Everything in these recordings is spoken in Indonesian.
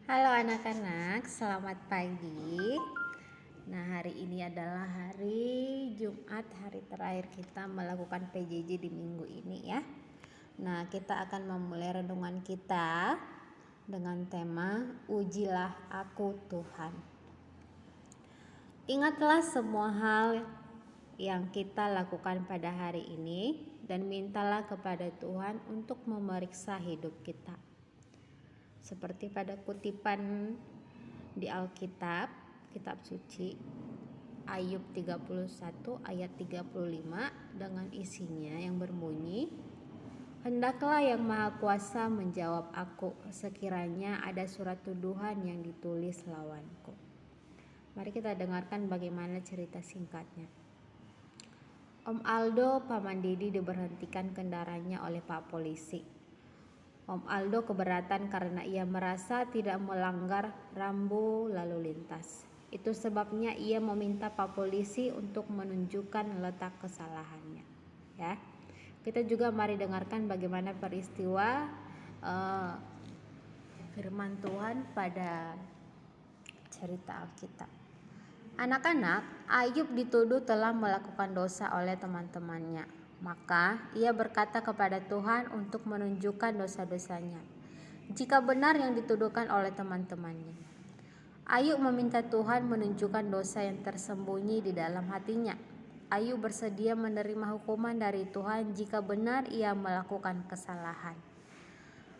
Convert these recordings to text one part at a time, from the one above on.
Halo anak-anak, selamat pagi. Nah, hari ini adalah hari Jumat, hari terakhir kita melakukan PJJ di minggu ini ya. Nah, kita akan memulai renungan kita dengan tema Ujilah Aku Tuhan. Ingatlah semua hal yang kita lakukan pada hari ini dan mintalah kepada Tuhan untuk memeriksa hidup kita. Seperti pada kutipan di Alkitab, kitab suci Ayub 31 ayat 35 dengan isinya yang berbunyi, "Hendaklah yang Maha Kuasa menjawab aku sekiranya ada surat tuduhan yang ditulis lawanku." Mari kita dengarkan bagaimana cerita singkatnya. Om Aldo, Paman Didi diberhentikan kendaraannya oleh Pak Polisi. Om Aldo keberatan karena ia merasa tidak melanggar rambu lalu lintas. Itu sebabnya ia meminta Pak Polisi untuk menunjukkan letak kesalahannya. Ya, kita juga mari dengarkan bagaimana peristiwa firman Tuhan pada cerita Alkitab. Anak-anak, Ayub dituduh telah melakukan dosa oleh teman-temannya. Maka ia berkata kepada Tuhan untuk menunjukkan dosa-dosanya, jika benar yang dituduhkan oleh teman-temannya. Ayub meminta Tuhan menunjukkan dosa yang tersembunyi di dalam hatinya. Ayub bersedia menerima hukuman dari Tuhan jika benar ia melakukan kesalahan.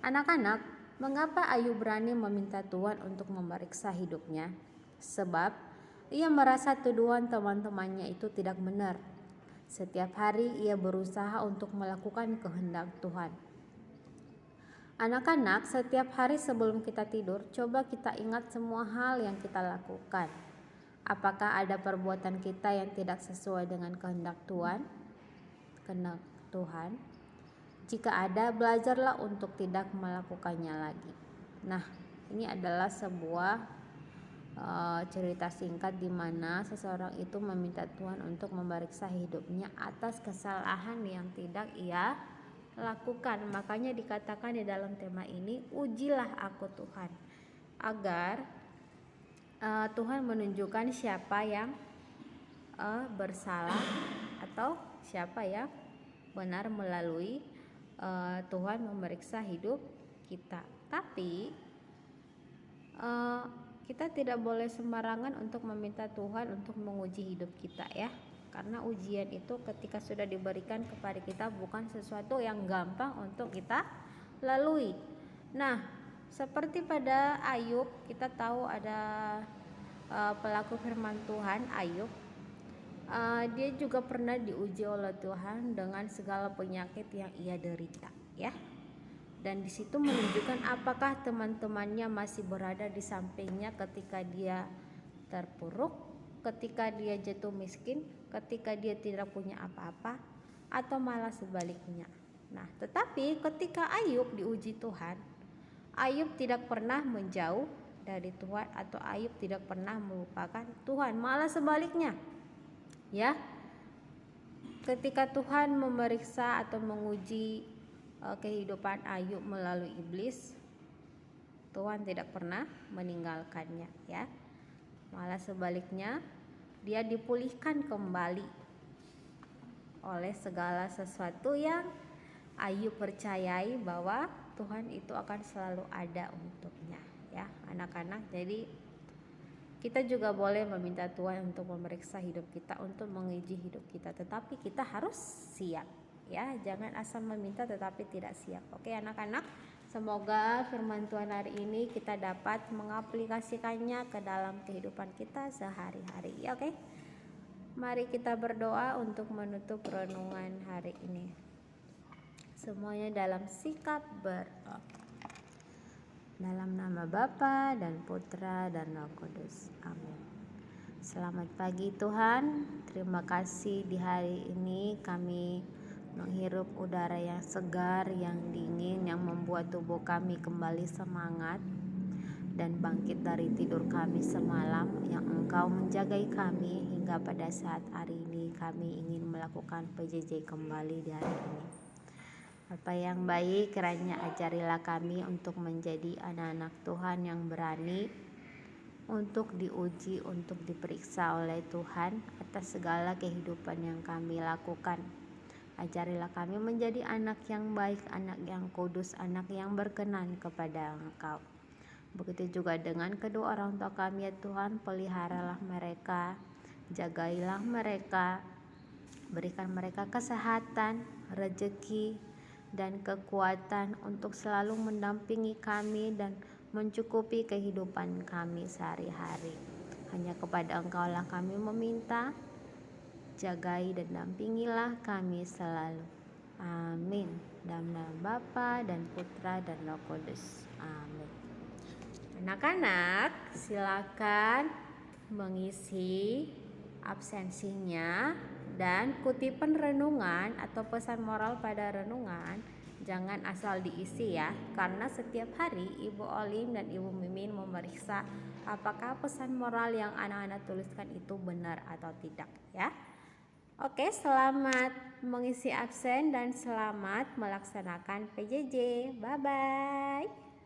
Anak-anak, mengapa Ayub berani meminta Tuhan untuk memeriksa hidupnya? Sebab ia merasa tuduhan teman-temannya itu tidak benar. Setiap hari ia berusaha untuk melakukan kehendak Tuhan. Anak-anak, setiap hari sebelum kita tidur, coba kita ingat semua hal yang kita lakukan. Apakah ada perbuatan kita yang tidak sesuai dengan kehendak Tuhan? Jika ada, belajarlah untuk tidak melakukannya lagi. Nah, ini adalah sebuah cerita singkat di mana seseorang itu meminta Tuhan untuk memeriksa hidupnya atas kesalahan yang tidak ia lakukan. Makanya dikatakan di dalam tema ini, ujilah aku Tuhan, agar Tuhan menunjukkan siapa yang bersalah atau siapa yang benar melalui Tuhan memeriksa hidup kita. Tapi kita tidak boleh sembarangan untuk meminta Tuhan untuk menguji hidup kita ya. Karena ujian itu ketika sudah diberikan kepada kita bukan sesuatu yang gampang untuk kita lalui. Nah, seperti pada Ayub, kita tahu ada pelaku firman Tuhan Ayub. Dia juga pernah diuji oleh Tuhan dengan segala penyakit yang ia derita ya. Dan di situ menunjukkan apakah teman-temannya masih berada di sampingnya ketika dia terpuruk, ketika dia jatuh miskin, ketika dia tidak punya apa-apa, atau malah sebaliknya. Nah, tetapi ketika Ayub diuji Tuhan, Ayub tidak pernah menjauh dari Tuhan atau Ayub tidak pernah melupakan Tuhan, malah sebaliknya. Ya. Ketika Tuhan memeriksa atau menguji kehidupan Ayub melalui iblis, Tuhan tidak pernah meninggalkannya ya. Malah sebaliknya, dia dipulihkan kembali oleh segala sesuatu yang Ayub percayai bahwa Tuhan itu akan selalu ada untuknya ya anak-anak. Jadi kita juga boleh meminta Tuhan untuk memeriksa hidup kita, untuk menguji hidup kita, tetapi kita harus siap ya. Jangan asal meminta tetapi tidak siap. Oke anak-anak, semoga firman Tuhan hari ini kita dapat mengaplikasikannya ke dalam kehidupan kita sehari-hari ya. Oke, mari kita berdoa untuk menutup renungan hari ini. Semuanya dalam sikap berdoa. Dalam nama Bapa dan Putra dan Roh Kudus. Amin. Selamat pagi Tuhan. Terima kasih di hari ini kami menghirup udara yang segar, yang dingin, yang membuat tubuh kami kembali semangat dan bangkit dari tidur kami semalam, yang Engkau menjagai kami hingga pada saat hari ini kami ingin melakukan PJJ kembali di hari ini. Apa yang baik, kiranya ajarilah kami untuk menjadi anak-anak Tuhan yang berani untuk diuji, untuk diperiksa oleh Tuhan atas segala kehidupan yang kami lakukan. Ajarilah kami menjadi anak yang baik, anak yang kudus, anak yang berkenan kepada Engkau. Begitu juga dengan kedua orang tua kami ya Tuhan, peliharalah mereka, jagailah mereka, berikan mereka kesehatan, rezeki, dan kekuatan untuk selalu mendampingi kami dan mencukupi kehidupan kami sehari-hari. Hanya kepada Engkau lah kami meminta, jagai dan dampingilah kami selalu. Amin. Dalam nama Bapa dan Putra dan Roh Kudus. Amin. Anak-anak, silakan mengisi absensinya dan kutipan renungan atau pesan moral pada renungan jangan asal diisi ya, karena setiap hari Ibu Olim dan Ibu Mimin memeriksa apakah pesan moral yang anak-anak tuliskan itu benar atau tidak ya. Oke, selamat mengisi absen dan selamat melaksanakan PJJ. Bye bye.